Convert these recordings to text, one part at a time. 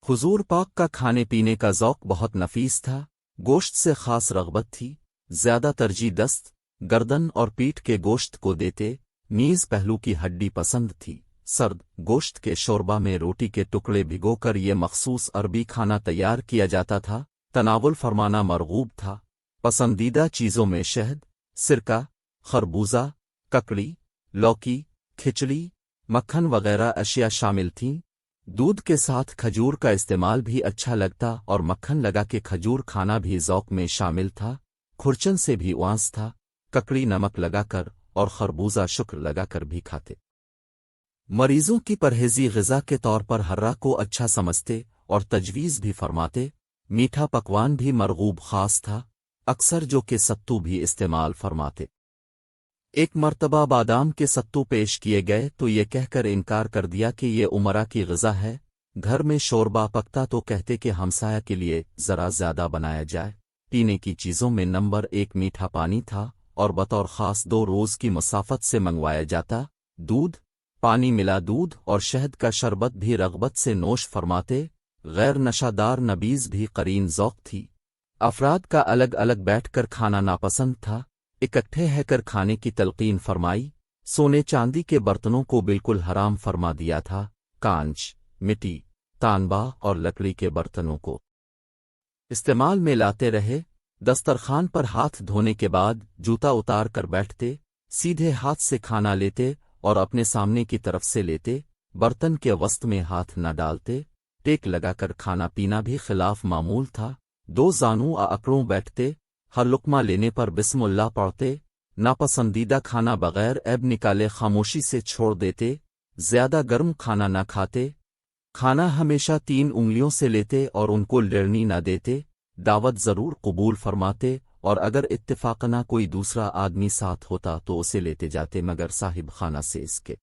हुजूर पाक का खाने पीने का ज़ौक़ बहुत नफीस था। गोश्त से ख़ास रग़बत थी। ज़्यादा तरजीह दस्त, गर्दन और पीठ के गोश्त को देते। नीज़ पहलू की हड्डी पसंद थी। सर्द गोश्त के शोरबा में रोटी के टुकड़े भिगोकर ये मखसूस अरबी खाना तैयार किया जाता था। तनावुल फरमाना मरगूब था। पसंदीदा चीज़ों में शहद, सिरका, खरबूजा, ककड़ी, लौकी, खिचड़ी, मक्खन वगैरह अशिया शामिल थीं। दूध के साथ खजूर का इस्तेमाल भी अच्छा लगता और मक्खन लगा के खजूर खाना भी ज़ौक़ में शामिल था। खुरचन से भी वांस था। ककड़ी नमक लगाकर और खरबूजा शुक्र लगाकर भी खाते। मरीजों की परहेज़ी ग़िज़ा के तौर पर हर्रा को अच्छा समझते और तजवीज़ भी फरमाते। मीठा पकवान भी मरगूब ख़ास था। अक्सर जो के सत्तू भी इस्तेमाल फरमाते। एक मर्तबा बादाम के सत्तू पेश किए गए तो ये कहकर इनकार कर दिया कि ये उमरा की ग़िज़ा है। घर में शोरबा पकता तो कहते कि हमसाया के लिए ज़रा ज़्यादा बनाया जाए। पीने की चीज़ों में नंबर 1 मीठा पानी था और बतौर ख़ास 2 रोज़ की मुसाफ़त से मंगवाया जाता। दूध, पानी मिला दूध और शहद का शरबत भी रग़बत से नोश फरमाते। गैर नशादार नबीज़ भी करीन ज़ौक़ थी। अफ़राद का अलग अलग बैठकर खाना नापसंद था। इकट्ठे रहकर खाने की तलक़ीन फरमाई। सोने चांदी के बर्तनों को बिल्कुल हराम फरमा दिया था। कांच, मिट्टी, तांबा और लकड़ी के बर्तनों को इस्तेमाल में लाते रहे। दस्तरखान पर हाथ धोने के बाद जूता उतार कर बैठते। सीधे हाथ से खाना लेते और अपने सामने की तरफ से लेते। बर्तन के वस्त में हाथ न डालते। टेक लगाकर खाना पीना भी खिलाफ मामूल था। 2 जानू अकड़ों बैठते। हर लुक़मा लेने पर बिस्मिल्लाह पढ़ते। नापसंदीदा खाना बग़ैर ऐब निकाले खामोशी से छोड़ देते। ज़्यादा गर्म खाना न खाते। खाना हमेशा 3 उंगलियों से लेते और उनको लेड़नी न देते। दावत ज़रूर कबूल फरमाते और अगर इत्तिफ़ाक़ना कोई दूसरा आदमी साथ होता तो उसे लेते जाते, मगर साहिब खाना से इसके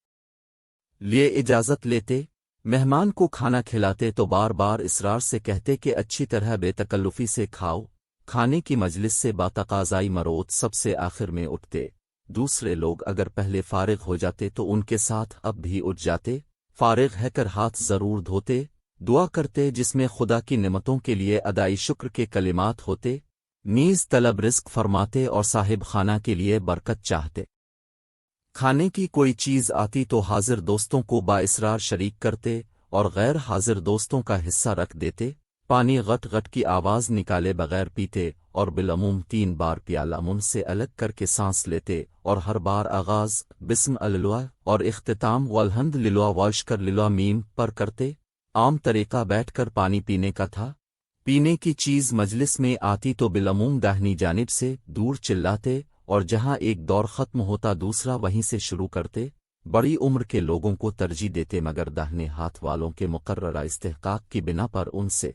लिए इजाज़त लेते। मेहमान को खाना खिलाते तो बार बार इसरार से कहते कि अच्छी तरह बेतकल्लुफ़ी से खाओ। खाने की मजलिस से बातक़ाज़ाई मरोत सबसे आखिर में उठते। दूसरे लोग अगर पहले फारिग हो जाते तो उनके साथ अब भी उठ जाते। फारिग रहकर हाथ ज़रूर धोते। दुआ करते जिसमें खुदा की नेमतों के लिए अदाई शुक्र के कलिमात होते। नीज़ तलब रिज़्क़ फरमाते और साहिब खाना के लिए बरकत चाहते। खाने की कोई चीज़ आती तो हाजिर दोस्तों को बाइसरार शरीक करते और गैर हाजिर दोस्तों का हिस्सा रख देते। पानी गट गट की आवाज़ निकाले बगैर पीते और बिलअमूम 3 बार प्याला मुंह से अलग करके सांस लेते और हर बार आगाज़ बिस्म अल्लाह और इख्तिताम वल्हम्द लिल्लाह वाशकर लिल्लाह मीम पर करते। आम तरीक़ा बैठकर पानी पीने का था। पीने की चीज़ मजलिस में आती तो बिलअमूम दाहिनी जानिब से दूर चिल्लाते और जहाँ एक दौर ख़त्म होता दूसरा वहीं से शुरू करते। बड़ी उम्र के लोगों को तरजीह देते, मगर दाहिने हाथ वालों के मुकर्ररा इस्तेहक़ाक़ की बिना पर उनसे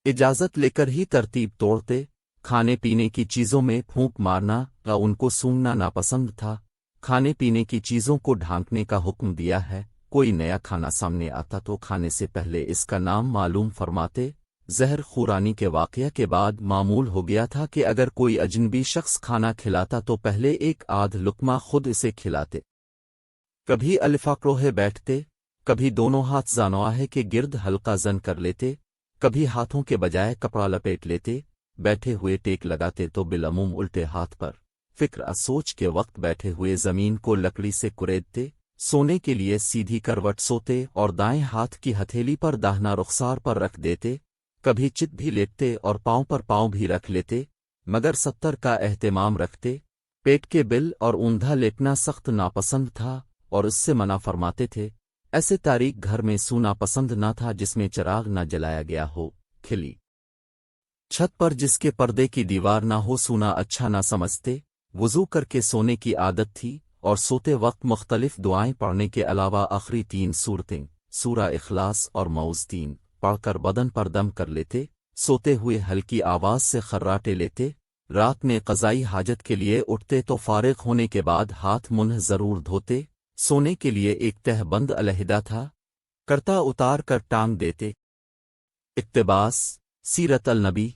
इजाज़त लेकर ही तरतीब तोड़ते। खाने पीने की चीज़ों में फूंक मारना या उनको सूंघना नापसंद था। खाने पीने की चीज़ों को ढांकने का हुक्म दिया है। कोई नया खाना सामने आता तो खाने से पहले इसका नाम मालूम फरमाते। ज़हर खुरानी के वाक़या के बाद मामूल हो गया था कि अगर कोई अजनबी शख्स खाना खिलाता तो पहले एक आध लुक़मा खुद इसे खिलाते। कभी अलिफ़ाक़रोहे बैठते, कभी दोनों हाथ ज़ानवाहे के गिर्द हल्का जन कर लेते, कभी हाथों के बजाय कपड़ा लपेट लेते। बैठे हुए टेक लगाते तो बिलअमूम उल्टे हाथ पर फ़िक्र सोच के वक्त बैठे हुए ज़मीन को लकड़ी से कुरेदते। सोने के लिए सीधी करवट सोते और दाएं हाथ की हथेली पर दाहिना रुखसार पर रख देते। कभी चित भी लेटते और पाँव पर पाँव भी रख लेते, मगर 70 का एहतिमाम रखते। पेट के बिल और ऊंधा लेटना सख्त नापसंद था और इससे मना फरमाते थे। ऐसे तारीख घर में सूना पसंद न था जिसमें चिराग न जलाया गया हो। खिली छत पर जिसके पर्दे की दीवार ना हो सूना अच्छा ना समझते। वुज़ू करके सोने की आदत थी और सोते वक्त मुख्तलिफ दुआएं पढ़ने के अलावा आखिरी 3 सूरतें सूरा इखलास और मौज़तीन पढ़कर बदन पर दम कर लेते। सोते हुए हल्की आवाज़ से खर्राटे लेते। रात में क़ज़ाई हाजत के लिए उठते तो फारिग होने के बाद हाथ मुंह ज़रूर धोते। सोने के लिए एक तहबंद अलहदा था, करता उतार कर टांग देते। इक्तिबास सीरत अल नबी